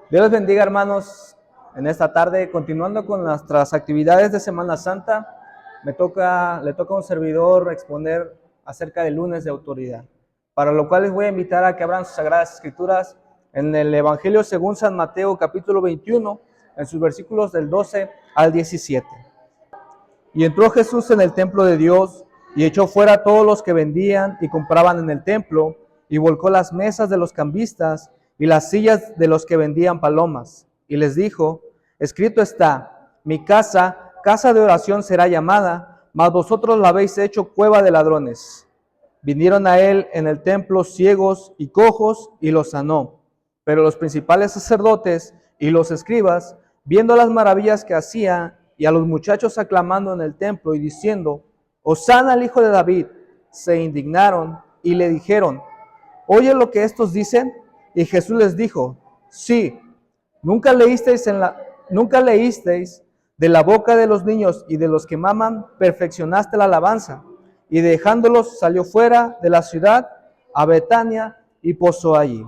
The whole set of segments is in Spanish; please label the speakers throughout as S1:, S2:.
S1: Dios les bendiga, hermanos, en esta tarde, continuando con nuestras actividades de Semana Santa. Le toca a un servidor exponer acerca del lunes de autoridad, para lo cual les voy a invitar a que abran sus Sagradas Escrituras en el Evangelio según San Mateo, capítulo 21, en sus versículos del 12 al 17. Y entró Jesús en el templo de Dios, y echó fuera a todos los que vendían y compraban en el templo, y volcó las mesas de los cambistas y las sillas de los que vendían palomas. Y les dijo: escrito está, mi casa, casa de oración será llamada, mas vosotros la habéis hecho cueva de ladrones. Vinieron a él en el templo ciegos y cojos, y los sanó. Pero los principales sacerdotes y los escribas, viendo las maravillas que hacía, y a los muchachos aclamando en el templo y diciendo: Hosana al Hijo de David, se indignaron y le dijeron: ¿oye lo que estos dicen? Y Jesús les dijo: sí, nunca leísteis de la boca de los niños y de los que maman, perfeccionaste la alabanza. Y dejándolos salió fuera de la ciudad a Betania y posó allí.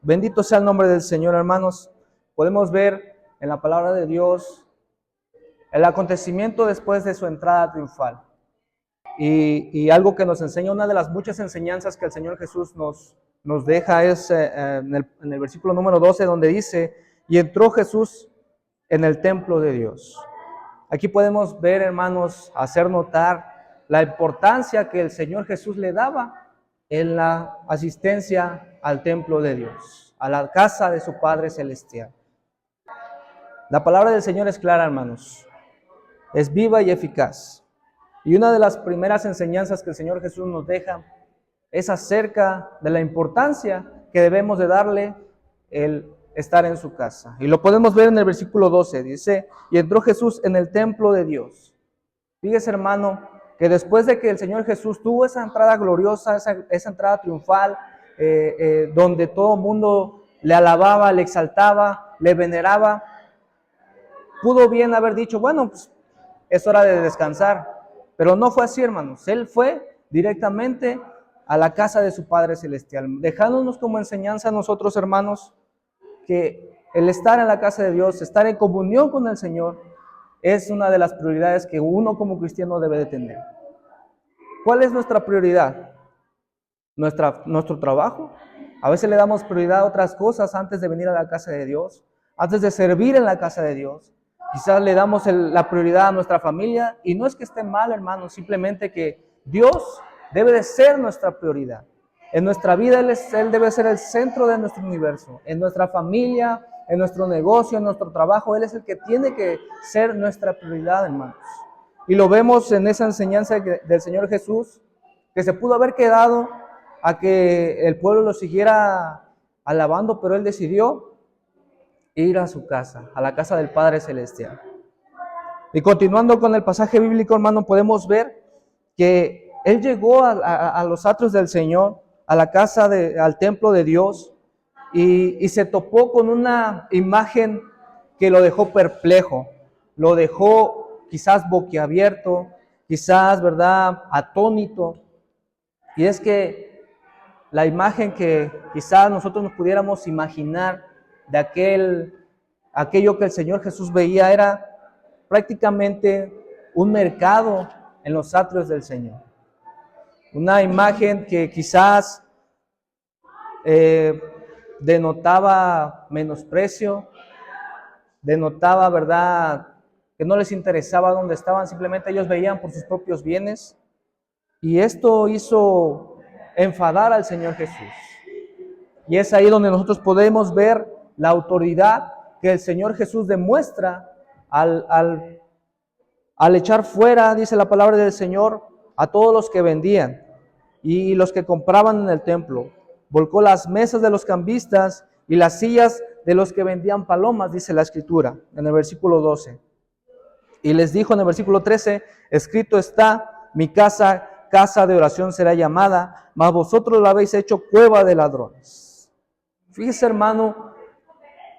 S1: Bendito sea el nombre del Señor, hermanos. Podemos ver en la palabra de Dios el acontecimiento después de su entrada triunfal. Y algo que nos enseña, una de las muchas enseñanzas que el Señor Jesús nos deja es en el versículo número 12, donde dice: y entró Jesús en el templo de Dios. Aquí podemos ver, hermanos, hacer notar la importancia que el Señor Jesús le daba en la asistencia al templo de Dios, a la casa de su Padre Celestial. La palabra del Señor es clara, hermanos, es viva y eficaz. Y una de las primeras enseñanzas que el Señor Jesús nos deja es acerca de la importancia que debemos de darle el estar en su casa. Y lo podemos ver en el versículo 12, dice: y entró Jesús en el templo de Dios. Fíjese, hermano, que después de que el Señor Jesús tuvo esa entrada gloriosa, esa entrada triunfal, donde todo el mundo le alababa, le exaltaba, le veneraba, pudo bien haber dicho: bueno, pues es hora de descansar. Pero no fue así, hermanos. Él fue directamente a la casa de su Padre Celestial, dejándonos como enseñanza a nosotros, hermanos, que el estar en la casa de Dios, estar en comunión con el Señor, es una de las prioridades que uno como cristiano debe de tener. ¿Cuál es nuestra prioridad? Nuestro trabajo. A veces le damos prioridad a otras cosas antes de venir a la casa de Dios, antes de servir en la casa de Dios. Quizás le damos la prioridad a nuestra familia, y no es que esté mal, hermanos, simplemente que Dios debe de ser nuestra prioridad. En nuestra vida Él debe ser el centro de nuestro universo. En nuestra familia, en nuestro negocio, en nuestro trabajo, Él es el que tiene que ser nuestra prioridad, hermanos. Y lo vemos en esa enseñanza del Señor Jesús, que se pudo haber quedado a que el pueblo lo siguiera alabando, pero Él decidió ir a su casa, a la casa del Padre Celestial. Y continuando con el pasaje bíblico, hermano, podemos ver que Él llegó a los atrios del Señor, a la casa, al templo de Dios, y se topó con una imagen que lo dejó perplejo, lo dejó quizás boquiabierto, quizás, ¿verdad?, atónito. Y es que la imagen que quizás nosotros nos pudiéramos imaginar de aquello que el Señor Jesús veía era prácticamente un mercado en los atrios del Señor. Una imagen que quizás denotaba menosprecio, denotaba, ¿verdad?, que no les interesaba dónde estaban, simplemente ellos veían por sus propios bienes. Y esto hizo enfadar al Señor Jesús. Y es ahí donde nosotros podemos ver la autoridad que el Señor Jesús demuestra al echar fuera, dice la palabra del Señor, a todos los que vendían y los que compraban en el templo. Volcó las mesas de los cambistas y las sillas de los que vendían palomas, dice la Escritura, en el versículo 12. Y les dijo en el versículo 13: escrito está, mi casa, casa de oración será llamada, mas vosotros la habéis hecho cueva de ladrones. Fíjese, hermano,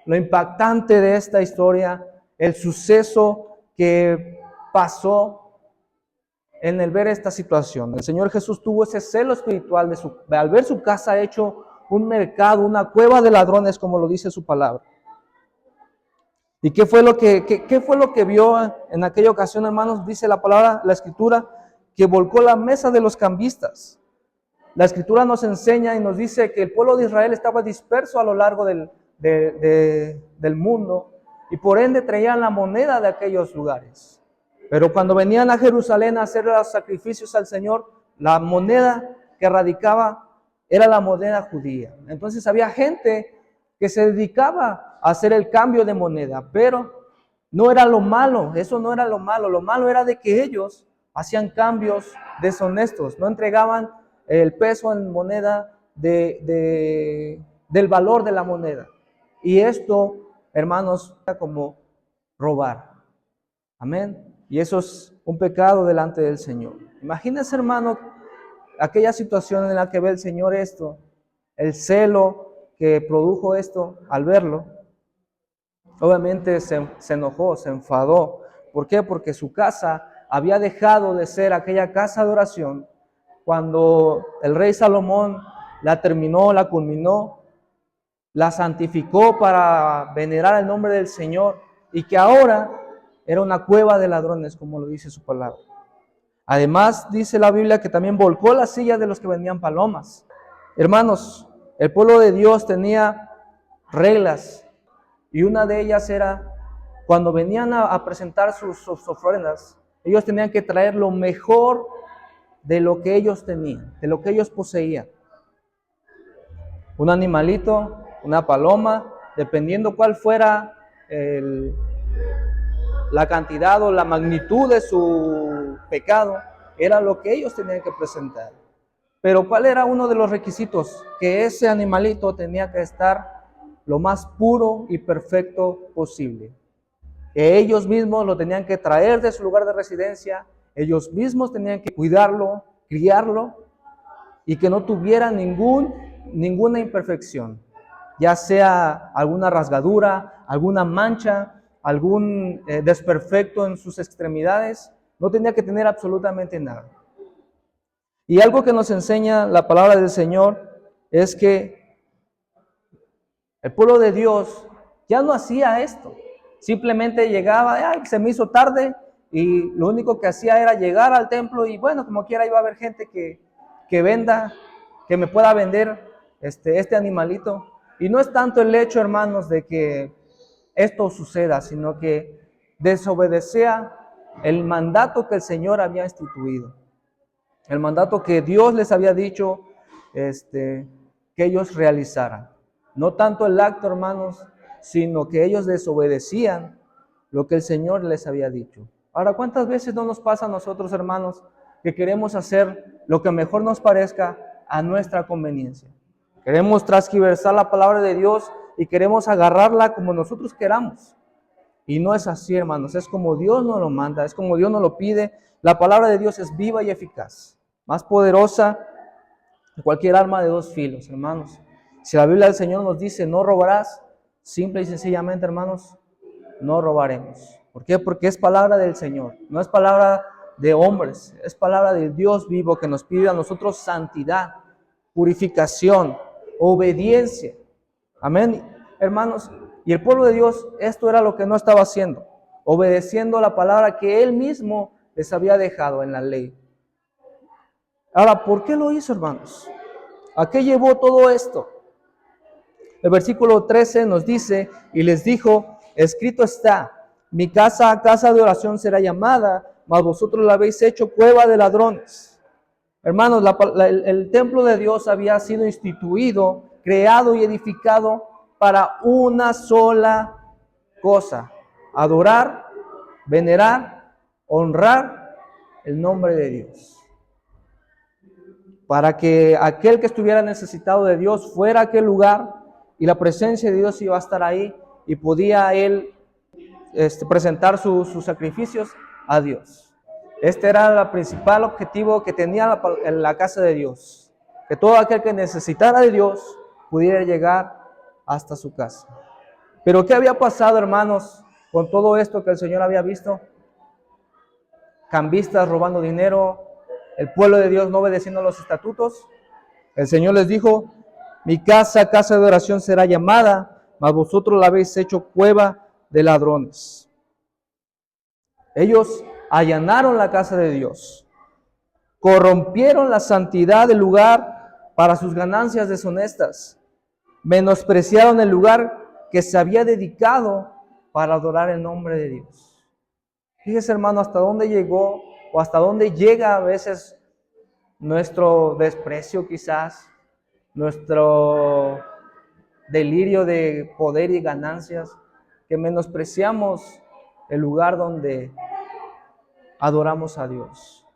S1: lo impactante de esta historia, el suceso que pasó en el ver esta situación. El Señor Jesús tuvo ese celo espiritual al ver su casa hecho un mercado, una cueva de ladrones, como lo dice su palabra. ¿Y qué fue lo que vio en aquella ocasión, hermanos? Dice la palabra, la escritura, que volcó la mesa de los cambistas. La escritura nos enseña y nos dice que el pueblo de Israel estaba disperso a lo largo del mundo y por ende traían la moneda de aquellos lugares. Pero cuando venían a Jerusalén a hacer los sacrificios al Señor, la moneda que radicaba era la moneda judía. Entonces había gente que se dedicaba a hacer el cambio de moneda, pero no era lo malo, eso no era lo malo era de que ellos hacían cambios deshonestos, no entregaban el peso en moneda del valor de la moneda. Y esto, hermanos, era como robar. Amén. Y eso es un pecado delante del Señor. Imagínense, hermano, aquella situación en la que ve el Señor esto, el celo que produjo esto al verlo. Obviamente se enojó, se enfadó. ¿Por qué? Porque su casa había dejado de ser aquella casa de oración cuando el rey Salomón la terminó, la culminó, la santificó para venerar el nombre del Señor y que ahora era una cueva de ladrones, como lo dice su palabra. Además, dice la Biblia que también volcó las sillas de los que vendían palomas. Hermanos, el pueblo de Dios tenía reglas y una de ellas era cuando venían a presentar sus ofrendas, ellos tenían que traer lo mejor de lo que ellos tenían, de lo que ellos poseían. Un animalito, una paloma, dependiendo cuál fuera la cantidad o la magnitud de su pecado, era lo que ellos tenían que presentar. Pero ¿cuál era uno de los requisitos? Que ese animalito tenía que estar lo más puro y perfecto posible. Que ellos mismos lo tenían que traer de su lugar de residencia, ellos mismos tenían que cuidarlo, criarlo, y que no tuviera ninguna imperfección, ya sea alguna rasgadura, alguna mancha, algún desperfecto en sus extremidades, no tenía que tener absolutamente nada. Y algo que nos enseña la palabra del Señor es que el pueblo de Dios ya no hacía esto. Simplemente llegaba, se me hizo tarde, y lo único que hacía era llegar al templo y bueno, como quiera iba a haber gente que venda, que me pueda vender este animalito. Y no es tanto el hecho, hermanos, de que esto suceda, sino que desobedecía el mandato que el Señor había instituido. El mandato que Dios les había dicho que ellos realizaran. No tanto el acto, hermanos, sino que ellos desobedecían lo que el Señor les había dicho. Ahora, ¿cuántas veces no nos pasa a nosotros, hermanos, que queremos hacer lo que mejor nos parezca a nuestra conveniencia? Queremos transgiversar la palabra de Dios y queremos agarrarla como nosotros queramos. Y no es así, hermanos, es como Dios nos lo manda, es como Dios nos lo pide. La palabra de Dios es viva y eficaz, más poderosa que cualquier arma de dos filos, hermanos. Si la Biblia del Señor nos dice no robarás, simple y sencillamente, hermanos, no robaremos. ¿Por qué? Porque es palabra del Señor, no es palabra de hombres, es palabra del Dios vivo que nos pide a nosotros santidad, purificación, obediencia. Amén, hermanos. Y el pueblo de Dios, esto era lo que no estaba haciendo, obedeciendo la palabra que Él mismo les había dejado en la ley. Ahora, ¿por qué lo hizo, hermanos? ¿A qué llevó todo esto? El versículo 13 nos dice, y les dijo, escrito está, mi casa, casa de oración será llamada, mas vosotros la habéis hecho cueva de ladrones. Hermanos, el templo de Dios había sido instituido, creado y edificado para una sola cosa: adorar, venerar, honrar el nombre de Dios. Para que aquel que estuviera necesitado de Dios fuera a aquel lugar y la presencia de Dios iba a estar ahí y podía él presentar sus sacrificios a Dios. Este era el principal objetivo que tenía la casa de Dios, que todo aquel que necesitara de Dios pudiera llegar hasta su casa. Pero ¿qué había pasado, hermanos, con todo esto que el Señor había visto? Cambistas robando dinero, el pueblo de Dios no obedeciendo los estatutos. El Señor les dijo, mi casa, casa de oración será llamada, mas vosotros la habéis hecho cueva de ladrones. Ellos allanaron la casa de Dios, corrompieron la santidad del lugar para sus ganancias deshonestas, menospreciaron el lugar que se había dedicado para adorar el nombre de Dios. Fíjese, hermano, hasta dónde llegó o hasta dónde llega a veces nuestro desprecio, quizás, nuestro delirio de poder y ganancias, que menospreciamos el lugar donde adoramos a Dios.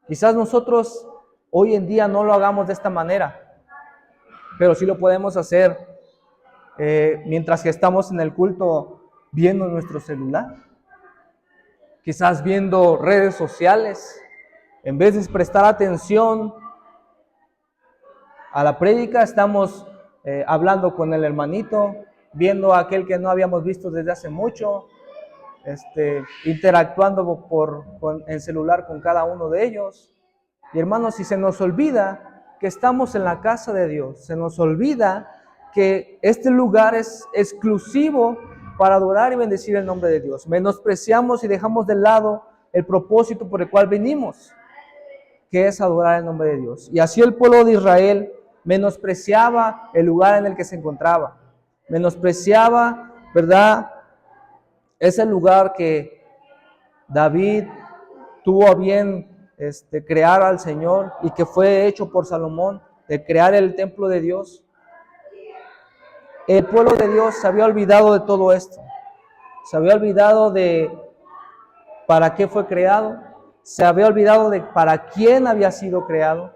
S1: Quizás nosotros hoy en día no lo hagamos de esta manera, pero sí lo podemos hacer mientras que estamos en el culto viendo nuestro celular, quizás viendo redes sociales, en vez de prestar atención a la prédica, estamos hablando con el hermanito, viendo a aquel que no habíamos visto desde hace mucho, interactuando en celular con cada uno de ellos. Y hermanos, si se nos olvida que estamos en la casa de Dios, se nos olvida que este lugar es exclusivo para adorar y bendecir el nombre de Dios, menospreciamos y dejamos de lado el propósito por el cual venimos, que es adorar el nombre de Dios. Y así el pueblo de Israel menospreciaba el lugar en el que se encontraba, menospreciaba, ¿verdad?, ese lugar que David tuvo a bien crear al Señor y que fue hecho por Salomón, de crear el templo de Dios. El pueblo de Dios se había olvidado de todo esto, se había olvidado de para qué fue creado, se había olvidado de para quién había sido creado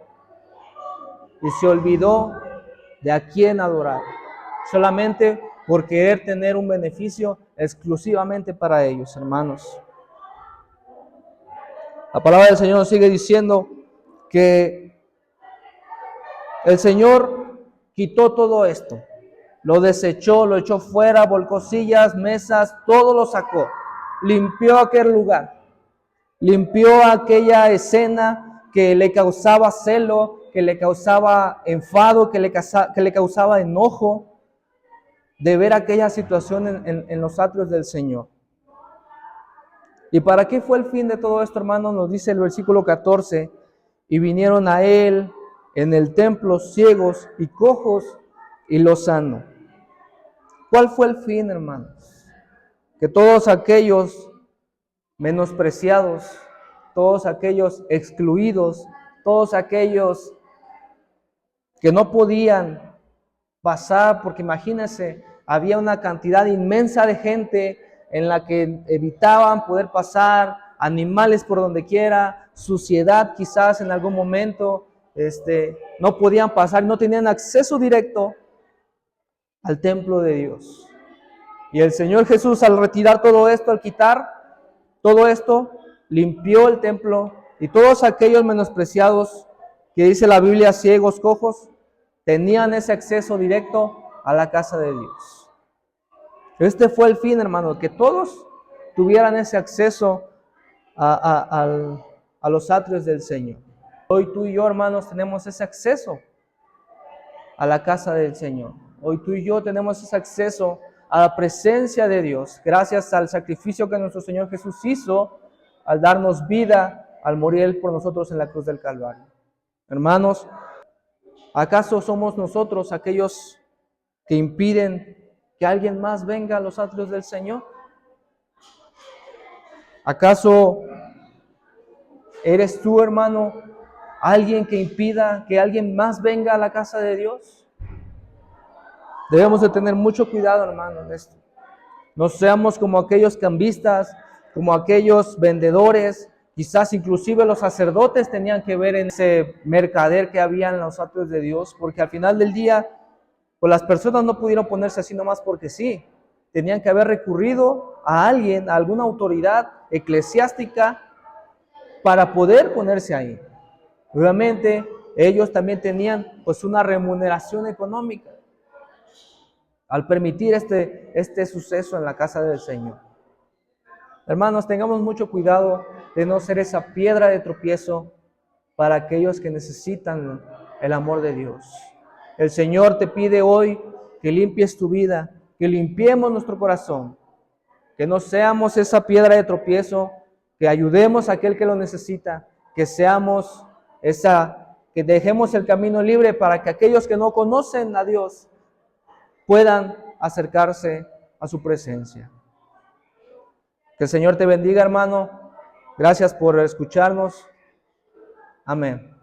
S1: y se olvidó de a quién adorar, solamente por querer tener un beneficio exclusivamente para ellos, hermanos. La palabra del Señor nos sigue diciendo que el Señor quitó todo esto, lo desechó, lo echó fuera, volcó sillas, mesas, todo lo sacó, limpió aquel lugar, limpió aquella escena que le causaba celo, que le causaba enfado, que le causaba enojo de ver aquella situación en los atrios del Señor. ¿Y para qué fue el fin de todo esto, hermanos? Nos dice el versículo 14, y vinieron a él en el templo ciegos y cojos y los sanó. ¿Cuál fue el fin, hermanos? Que todos aquellos menospreciados, todos aquellos excluidos, todos aquellos que no podían pasar, porque imagínense, había una cantidad inmensa de gente en la que evitaban poder pasar, animales por donde quiera, suciedad quizás en algún momento, no podían pasar, no tenían acceso directo al templo de Dios. Y el Señor Jesús, al retirar todo esto, al quitar todo esto, limpió el templo, y todos aquellos menospreciados, que dice la Biblia, ciegos, cojos, tenían ese acceso directo a la casa de Dios. Este fue el fin, hermano, que todos tuvieran ese acceso a los atrios del Señor. Hoy tú y yo, hermanos, tenemos ese acceso a la casa del Señor. Hoy tú y yo tenemos ese acceso a la presencia de Dios, gracias al sacrificio que nuestro Señor Jesús hizo al darnos vida, al morir Él por nosotros en la cruz del Calvario. Hermanos, ¿acaso somos nosotros aquellos que impiden que alguien más venga a los atrios del Señor? ¿Acaso eres tú, hermano, alguien que impida que alguien más venga a la casa de Dios? Debemos de tener mucho cuidado, hermano, en esto. No seamos como aquellos cambistas, como aquellos vendedores. Quizás inclusive los sacerdotes tenían que ver en ese mercader que había en los atrios de Dios, porque al final del día, pues las personas no pudieron ponerse así nomás porque sí. Tenían que haber recurrido a alguien, a alguna autoridad eclesiástica para poder ponerse ahí. Obviamente, ellos también tenían pues una remuneración económica al permitir este suceso en la casa del Señor. Hermanos, tengamos mucho cuidado de no ser esa piedra de tropiezo para aquellos que necesitan el amor de Dios. El Señor te pide hoy que limpies tu vida, que limpiemos nuestro corazón, Que no seamos esa piedra de tropiezo, que ayudemos a aquel que lo necesita, que seamos que dejemos el camino libre para que aquellos que no conocen a Dios puedan acercarse a su presencia. Que el Señor te bendiga, hermano. Gracias por escucharnos. Amén.